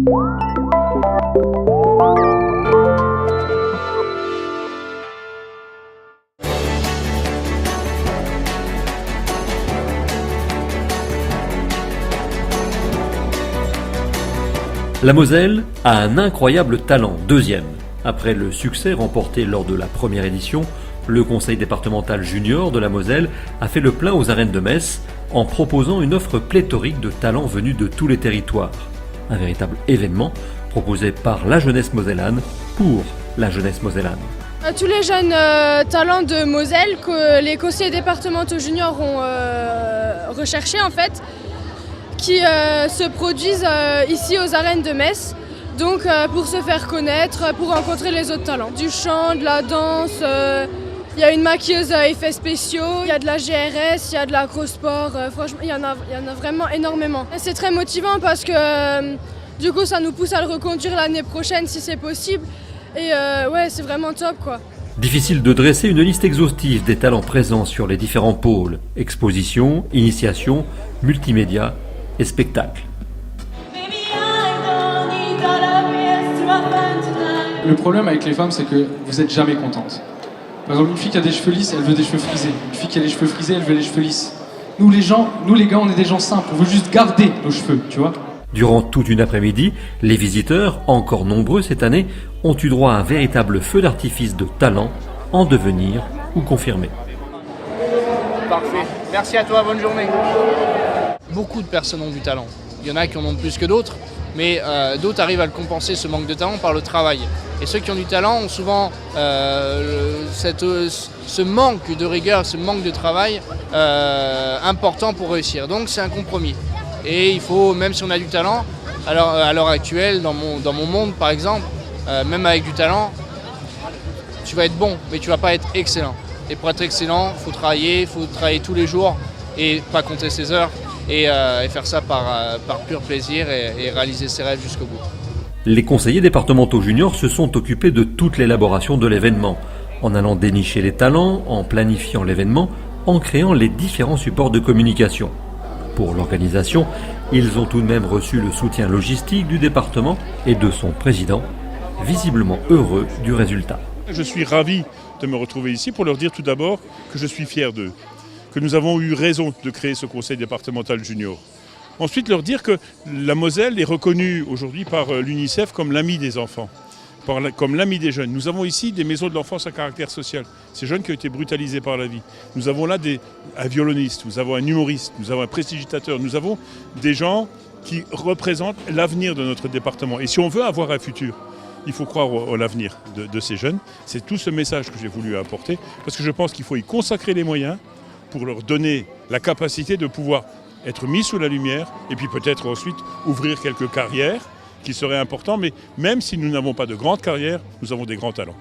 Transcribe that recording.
La Moselle a un incroyable talent, deuxième. Après le succès remporté lors de la première édition, le conseil départemental junior de la Moselle a fait le plein aux arènes de Metz en proposant une offre pléthorique de talents venus de tous les territoires. Un véritable événement proposé par la jeunesse mosellane pour la jeunesse mosellane. Tous les jeunes talents de Moselle que les conseillers départementaux juniors ont recherchés en fait, qui se produisent ici aux arènes de Metz, donc pour se faire connaître, pour rencontrer les autres talents. Du chant, de la danse, il y a une maquilleuse à effets spéciaux, il y a de la GRS, il y a de l'agrosport, franchement il y en a vraiment énormément. Et c'est très motivant parce que du coup ça nous pousse à le reconduire l'année prochaine si c'est possible et ouais c'est vraiment top quoi. Difficile de dresser une liste exhaustive des talents présents sur les différents pôles, expositions, initiations, multimédia et spectacles. Le problème avec les femmes, c'est que vous n'êtes jamais contente. Par exemple, une fille qui a des cheveux lisses, elle veut des cheveux frisés. Une fille qui a les cheveux frisés, elle veut les cheveux lisses. Nous les gars, on est des gens simples, on veut juste garder nos cheveux, tu vois. Durant toute une après-midi, les visiteurs, encore nombreux cette année, ont eu droit à un véritable feu d'artifice de talent en devenir ou confirmé. Parfait. Merci à toi, bonne journée. Beaucoup de personnes ont du talent. Il y en a qui en ont plus que d'autres, mais d'autres arrivent à le compenser, ce manque de talent, par le travail. Et ceux qui ont du talent ont souvent ce manque de rigueur, ce manque de travail important pour réussir. Donc c'est un compromis. Et il faut, même si on a du talent, alors, à l'heure actuelle, dans mon monde par exemple, même avec du talent, tu vas être bon, mais tu ne vas pas être excellent. Et pour être excellent, il faut travailler tous les jours et pas compter ses heures. Et faire ça par pur plaisir et réaliser ses rêves jusqu'au bout. Les conseillers départementaux juniors se sont occupés de toute l'élaboration de l'événement, en allant dénicher les talents, en planifiant l'événement, en créant les différents supports de communication. Pour l'organisation, ils ont tout de même reçu le soutien logistique du département et de son président, visiblement heureux du résultat. Je suis ravi de me retrouver ici pour leur dire tout d'abord que je suis fier d'eux, que nous avons eu raison de créer ce conseil départemental junior. Ensuite, leur dire que la Moselle est reconnue aujourd'hui par l'UNICEF comme l'ami des enfants, comme l'ami des jeunes. Nous avons ici des maisons de l'enfance à caractère social, ces jeunes qui ont été brutalisés par la vie. Nous avons là un violoniste, nous avons un humoriste, nous avons un prestidigitateur, nous avons des gens qui représentent l'avenir de notre département. Et si on veut avoir un futur, il faut croire à l'avenir de ces jeunes. C'est tout ce message que j'ai voulu apporter, parce que je pense qu'il faut y consacrer les moyens pour leur donner la capacité de pouvoir être mis sous la lumière et puis peut-être ensuite ouvrir quelques carrières qui seraient importantes. Mais même si nous n'avons pas de grandes carrières, nous avons des grands talents.